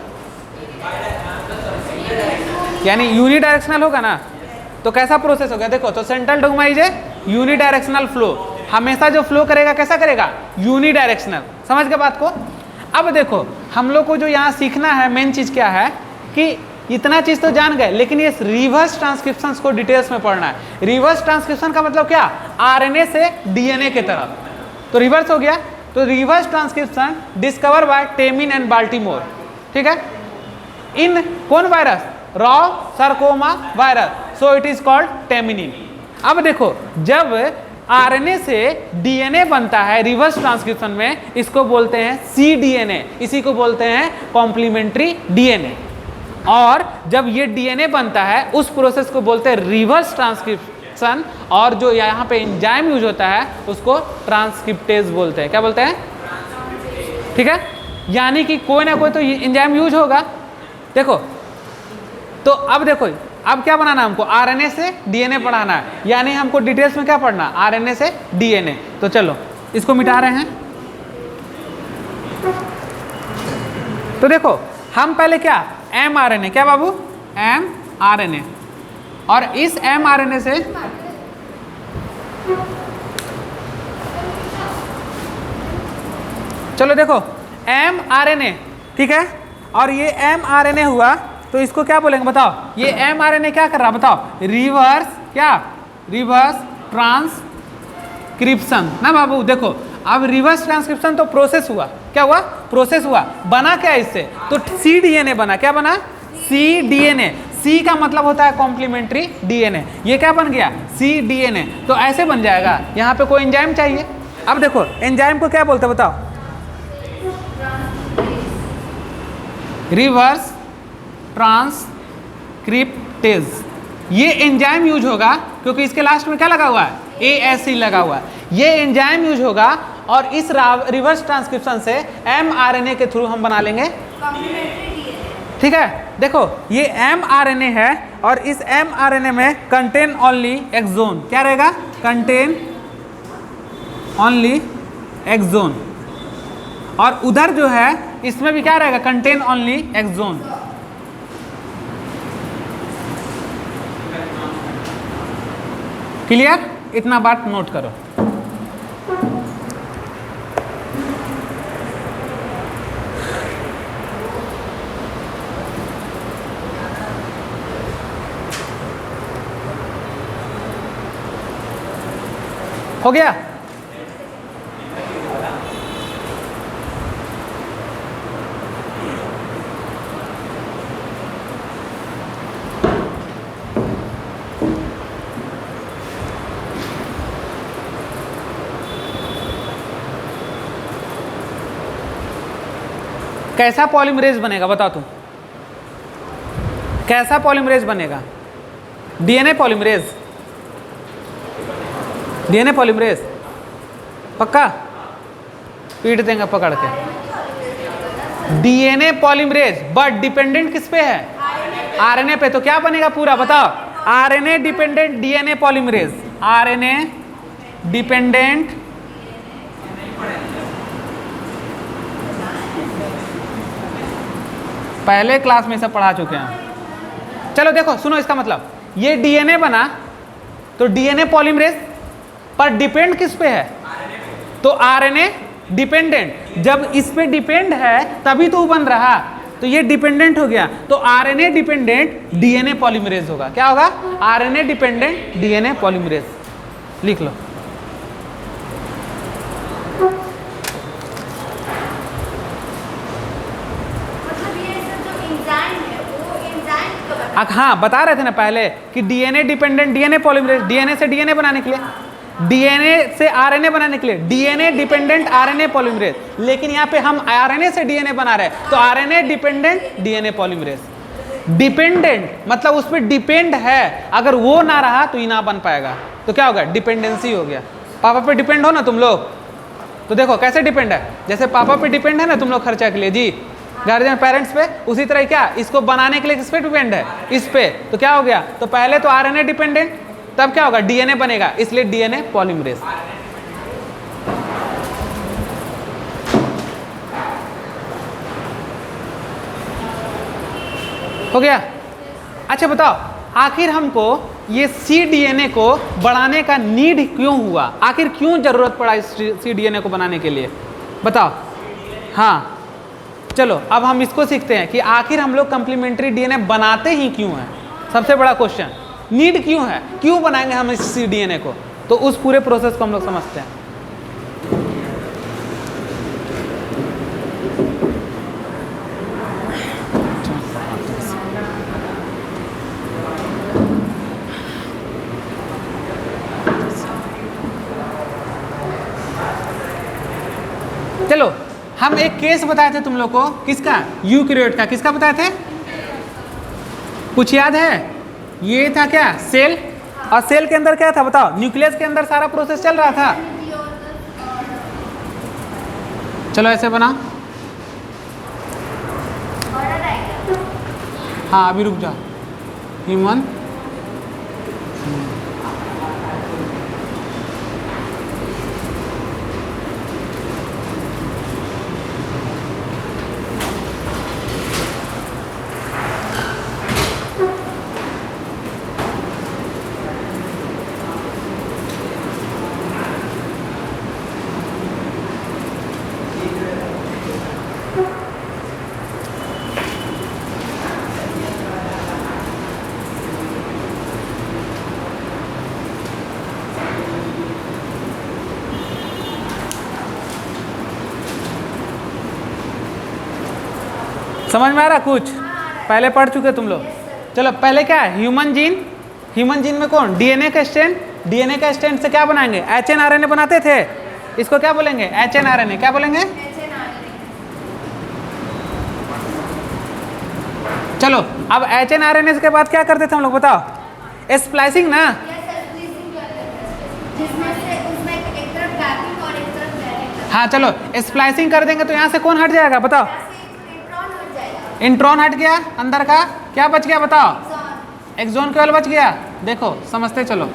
यानी यूनिडायरेक्शनल होगा ना। तो कैसा प्रोसेस होगा? देखो तो central dogma is a unidirectional flow. हमेशा जो फ्लो करेगा कैसा करेगा? यूनिडायरेक्शनल। समझ गए बात को? अब देखो हम लोग को जो यहाँ सीखना है मेन चीज क्या है कि इतना चीज तो जान गए, लेकिन ये रिवर्स ट्रांसक्रिप्शन को डिटेल्स में पढ़ना है। रिवर्स ट्रांसक्रिप्शन का मतलब क्या? आरएनए से डीएनए के तरफ। तो रिवर्स हो गया। तो reverse transcription discover by Temin and Baltimore, ठीक है? इन कौन virus? Rous sarcoma virus, so it is called टेमिनिन। अब देखो जब आरएनए से डीएनए बनता है रिवर्स ट्रांसक्रिप्शन में, इसको बोलते हैं सीडीएनए, इसी को बोलते हैं कॉम्प्लीमेंट्री डीएनए। और जब ये डीएनए बनता है उस प्रोसेस को बोलते हैं रिवर्स ट्रांसक्रिप्शन, और जो यहाँ पे एंजाइम यूज होता है उसको ट्रांसक्रिप्टेज बोलते हैं। क्या बोलते हैं? ठीक है, यानी कि कोई ना कोई तो एंजाइम यूज होगा। देखो तो अब देखो अब क्या बनाना है हमको? आरएनए से डीएनए पढ़ाना है, यानी हमको डिटेल्स में क्या पढ़ना? आरएनए से डीएनए। तो चलो इसको मिटा रहे हैं। तो देखो हम पहले क्या, एमआरएनए, क्या बाबू? एमआरएनए। और इस एमआरएनए से चलो देखो एमआरएनए, ठीक है, और ये एमआरएनए हुआ तो इसको क्या बोलेंगे बताओ? ये एमआरएनए क्या कर रहा है बताओ? रिवर्स, क्या? रिवर्स ट्रांसक्रिप्शन ना बाबू। देखो अब रिवर्स ट्रांसक्रिप्शन तो प्रोसेस हुआ, क्या हुआ? प्रोसेस हुआ। बना क्या इससे? तो सीडीएनए बना। क्या बना? सीडीएनए। सी का मतलब होता है कॉम्प्लीमेंट्री डीएनए। ये क्या बन गया? सीडीएनए। तो ऐसे बन जाएगा। यहाँ पे कोई एंजाइम चाहिए। अब देखो एंजाइम को क्या बोलते हैं बताओ? Reverse transcriptase. ये एंजाइम यूज होगा क्योंकि इसके लास्ट में क्या लगा हुआ है? ASE लगा हुआ है। ये एंजाइम यूज होगा और इस रिवर्स ट्रांसक्रिप्शन से mRNA के थ्रू हम बना लेंगे, ठीक है? देखो ये mRNA है और इस mRNA में कंटेन ओनली एक्सोन, क्या रहेगा, कंटेन ओनली एक्सोन, और उधर जो है इसमें भी क्या रहेगा, कंटेन ओनली एक्सोन। क्लियर, इतना बात नोट करो। हो गया। कैसा पॉलीमरेज बनेगा बताओ तुम, कैसा पॉलीमरेज बनेगा, डीएनए पॉलीमरेज, डीएनए पॉलीमरेज पक्का, पीट देंगे पकड़ के, डीएनए पॉलीमरेज, बट डिपेंडेंट किस पे है, आरएनए पे, तो क्या बनेगा पूरा बताओ, RNA dependent DNA polymerase, RNA dependent पहले क्लास में सब पढ़ा चुके हैं। चलो देखो सुनो, इसका मतलब ये डीएनए बना तो डीएनए पॉलीमरेज पर डिपेंड किस पे है, तो आरएनए डिपेंडेंट, जब इस पे डिपेंड है तभी तो बन रहा, तो ये डिपेंडेंट हो गया, तो आरएनए डिपेंडेंट डीएनए पॉलीमरेज होगा, क्या होगा, आरएनए डिपेंडेंट डीएनए पॉलीमरेज, लिख लो। हाँ बता रहे थे ना पहले कि DNA dependent DNA polymerase, DNA से डीएनए बनाने के लिए, डीएनए से आरएनए बनाने के लिए डीएनए डिपेंडेंट आरएनए पॉलीमरेज, लेकिन यहाँ पे हम आरएनए से डीएनए बना रहे हैं तो RNA dependent DNA polymerase. Dependent मतलब उस पर डिपेंड है, अगर वो ना रहा तो ये ना बन पाएगा, तो क्या होगा, डिपेंडेंसी हो गया। पापा पे डिपेंड हो ना तुम लोग, तो देखो कैसे डिपेंड है, जैसे पापा पे डिपेंड है ना तुम लोग खर्चा के लिए जी, गार्जियन पेरेंट्स पे, उसी तरह क्या इसको बनाने के लिए किस पे डिपेंड है, इस पे, तो क्या हो गया, तो पहले तो आरएनए डिपेंडेंट, तब क्या होगा, डीएनए बनेगा, इसलिए डीएनए पॉलीमरेज। हो गया। अच्छा बताओ, आखिर हमको ये सी डीएनए को बढ़ाने का नीड क्यों हुआ, आखिर क्यों जरूरत पड़ा इस सी डीएनए को बनाने के लिए, बताओ। हाँ चलो अब हम इसको सीखते हैं कि आखिर हम लोग कंप्लीमेंट्री डीएनए बनाते ही क्यों हैं, सबसे बड़ा क्वेश्चन, नीड क्यों है, क्यों बनाएंगे हम इस सी डीएनए को, तो उस पूरे प्रोसेस को हम लोग समझते हैं। चलो हम एक केस बताए थे तुम लोग को, किसका, यूकैरियोट का, किसका बताए थे, कुछ याद है, ये था क्या, सेल, और सेल के अंदर क्या था बताओ, न्यूक्लियस के अंदर सारा प्रोसेस चल रहा था। चलो ऐसे बना, हाँ अभी रुक जाओ, ह्यूमन समझ में आ रहा कुछ, पहले पढ़ चुके तुम लोग। चलो पहले क्या है, ह्यूमन जीन, ह्यूमन जीन में कौन, डीएनए का स्ट्रैंड, डीएनए का स्ट्रैंड से क्या बनाएंगे, एचएनआरएनए बनाते थे, इसको क्या बोलेंगे, एचएनआरएनए, क्या बोलेंगे। चलो अब एचएनआरएनए के बाद क्या करते थे हम लोग बताओ, स्प्लाइसिंग ना, हाँ चलो स्प्लाइसिंग कर देंगे तो यहाँ से कौन हट जाएगा बताओ, इंट्रॉन हट गया, अंदर का क्या बच गया बताओ, एक्सोन केवल बच गया। देखो समझते चलो।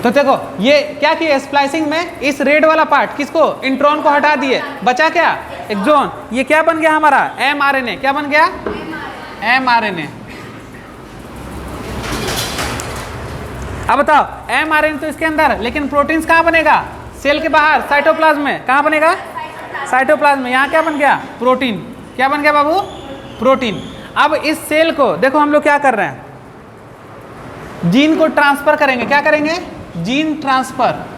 तो देखो ये क्या किया स्प्लाइसिंग में, इस रेड वाला पार्ट किसको, इंट्रॉन को हटा दिए, बचा क्या एक्सोन। ये क्या बन गया हमारा mRNA, क्या बन गया mRNA। अब बताओ mRNA तो इसके अंदर, लेकिन प्रोटीन्स कहाँ बनेगा, सेल के बाहर साइटोप्लाज्म में। कहाँ बनेगा साइटोप्लाज्म में। यहाँ क्या बन गया प्रोटीन, क्या बन गया बाबू प्रोटीन। अब इस सेल को देखो हम लोग क्या कर रहे हैं, जीन को ट्रांसफर करेंगे। क्या करेंगे, जीन ट्रांसफर।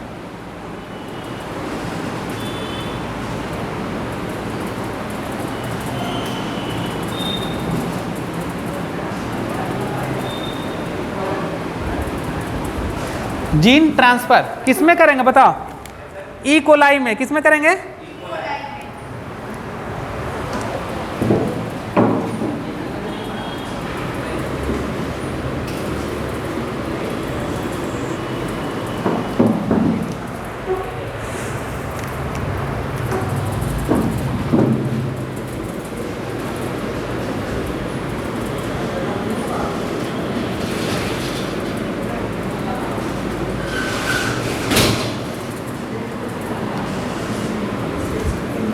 जीन ट्रांसफर किस में करेंगे बताओ, ई कोलाई में। किस में करेंगे,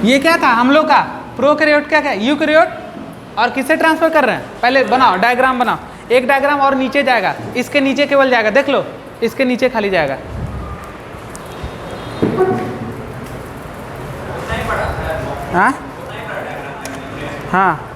ये क्या था हम लोग का प्रोकैरियोट, क्या क्या यूकैरियोट। और किससे ट्रांसफर कर रहे हैं, पहले बनाओ डायग्राम बनाओ। एक डायग्राम और नीचे जाएगा, इसके नीचे केवल जाएगा, देख लो इसके नीचे खाली जाएगा। हाँ हाँ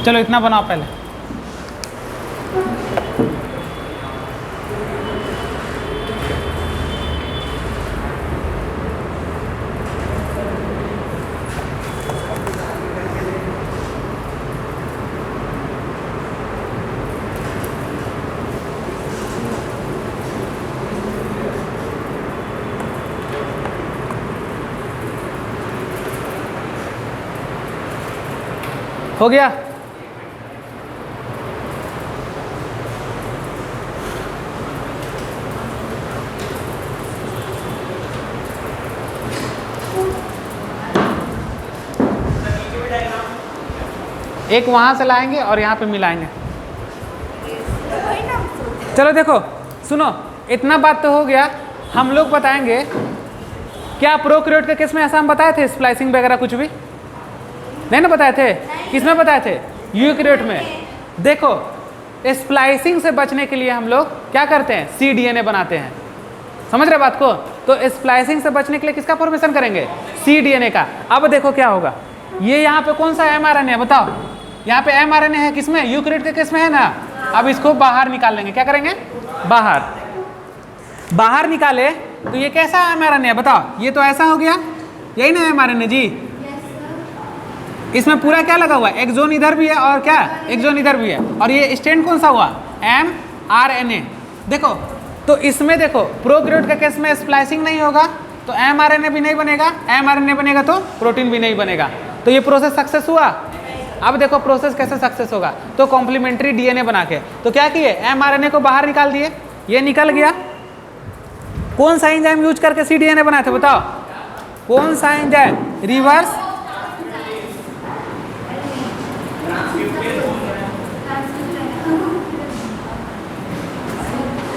चलो इतना बनाओ पहले। हो गया, एक वहां से लाएंगे और यहाँ पे मिलाएंगे। चलो देखो सुनो, इतना बात तो हो गया। हम लोग बताएंगे क्या प्रोकैरियोट के केस में ऐसा हम बताए थे, स्प्लाइसिंग वगैरह कुछ भी नहीं ना बताए थे। किसमें बताए थे, यूकैरियोट में। देखो स्प्लाइसिंग से बचने के लिए हम लोग क्या करते हैं, cDNA बनाते हैं। समझ रहे बात को। तो स्प्लाइसिंग से बचने के लिए किसका फॉर्मेशन करेंगे, cDNA का। अब देखो क्या होगा, ये यहाँ पे कौन सा mRNA है बताओ, यहाँ पे mRNA है किसमें, यूकैरियोट के केस में है ना। अब इसको बाहर निकाल लेंगे, क्या करेंगे, बाहर निकाले तो ये कैसा mRNA है बताओ, ये तो ऐसा हो गया, यही ना mRNA जी। इसमें पूरा क्या लगा हुआ है, एक्सोन इधर भी है और क्या एक्सोन इधर भी है, और ये स्टैंड कौन सा हुआ, mRNA। देखो तो इसमें देखो प्रोकैरियोट के केस में स्प्लाइसिंग नहीं होगा तो mRNA भी नहीं बनेगा, mRNA बनेगा तो प्रोटीन भी नहीं बनेगा। तो ये प्रोसेस सक्सेस हुआ। अब देखो प्रोसेस कैसे सक्सेस होगा, तो कॉम्प्लीमेंट्री DNA बना के। तो क्या किए, mRNA को बाहर निकाल दिए, ये निकल गया, कौन सा एंजाइम यूज करके cDNA बनाए थे बताओ, कौन सा एंजाइम?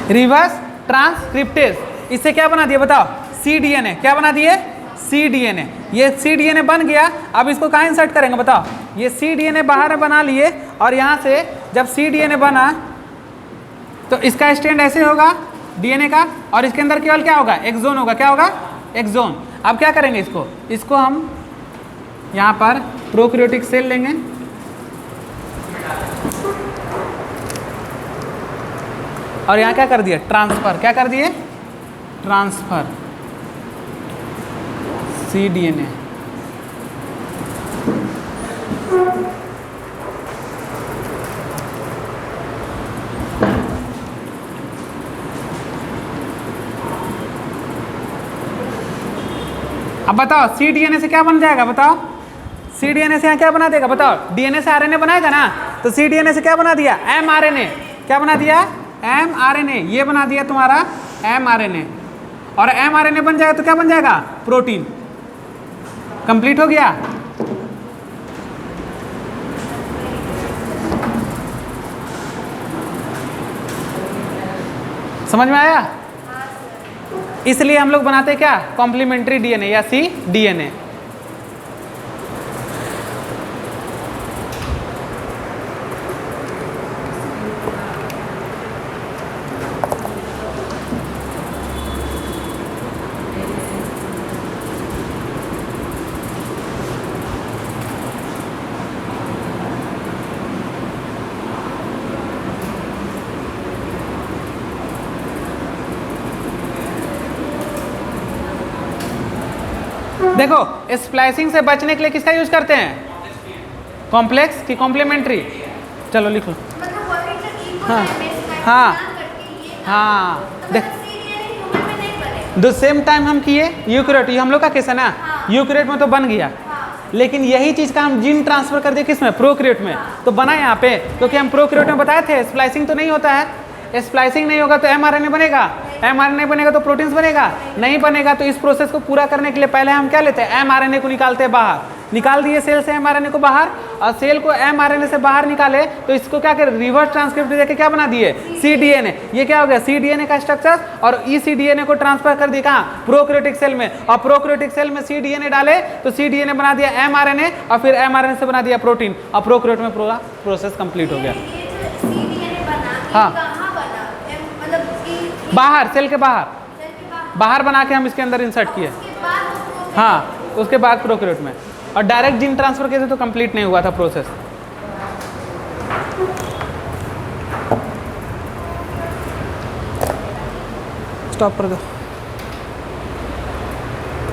Reverse transcriptase. इससे क्या बना दिया बताओ? cDNA। क्या बना दिए? cDNA। ये cDNA बन गया, अब इसको कहाँ इंसर्ट करेंगे बताओ? ये cDNA बाहर बना लिए और यहाँ से जब cDNA बना तो इसका स्टैंड ऐसे होगा DNA का, और इसके अंदर केवल क्या होगा? एक्सोन होगा। क्या होगा? एक्सोन। अब क्या करेंगे इसको हम यहाँ पर प्रोकैरियोटिक सेल लेंगे, और यहाँ क्या कर दिया? ट्रांसफर। क्या कर दिए? Transfer cDNA। अब बताओ cDNA से क्या बन जाएगा बताओ? cDNA से यहाँ क्या बना देगा बताओ? DNA से RNA बनाएगा ना, तो cDNA से क्या बना दिया? mRNA। क्या बना दिया? mRNA। ये बना दिया तुम्हारा mRNA, और mRNA बन जाएगा तो क्या बन जाएगा? प्रोटीन। कंप्लीट हो गया। समझ में आया? इसलिए हम लोग बनाते क्या? कॉम्प्लीमेंट्री DNA या cDNA। देखो स्प्लाइसिंग से बचने के लिए किसका यूज करते हैं? कॉम्प्लेक्स की कॉम्प्लीमेंट्री? चलो लिख लो। हाँ हाँ हाँ, देख द सेम टाइम हम किए यूकैरियोट, ये हम लोग का केस है ना, यूकैरियोट में तो बन गया, लेकिन यही चीज का हम जीन ट्रांसफर कर दिए किसमें? प्रोकैरियोट में। तो बना यहाँ पे, क्योंकि हम प्रोकैरियोट में बताए थे स्प्लाइसिंग तो नहीं होता है। स्प्लाइसिंग नहीं होगा तो mRNA बनेगा, mRNA बनेगा तो प्रोटीन्स बनेगा, नहीं बनेगा। तो इस प्रोसेस को पूरा करने के लिए पहले हम क्या लेते हैं? mRNA को निकालते हैं बाहर। निकाल दिए सेल से mRNA को बाहर, और सेल को mRNA से बाहर निकाले तो इसको क्या करें? रिवर्स ट्रांसक्रिप्ट देके क्या बना दिए? cDNA। ये क्या हो गया? cDNA का स्ट्रक्चर, और cDNA को ट्रांसफर कर दिया कहाँ? प्रोकैरियोटिक सेल में, और प्रोकैरियोटिक सेल में cDNA डाले तो cDNA बना दिया mRNA, और फिर mRNA से बना दिया प्रोटीन, और प्रोकैरियोट में पूरा प्रोसेस कंप्लीट हो गया। हाँ, बाहर, सेल के बाहर बना के हम इसके अंदर इंसर्ट किए। हाँ, उसके बाद प्रोकैरियोट में, और डायरेक्ट जीन ट्रांसफर किए थे तो कंप्लीट नहीं हुआ था प्रोसेस। स्टॉप कर दो।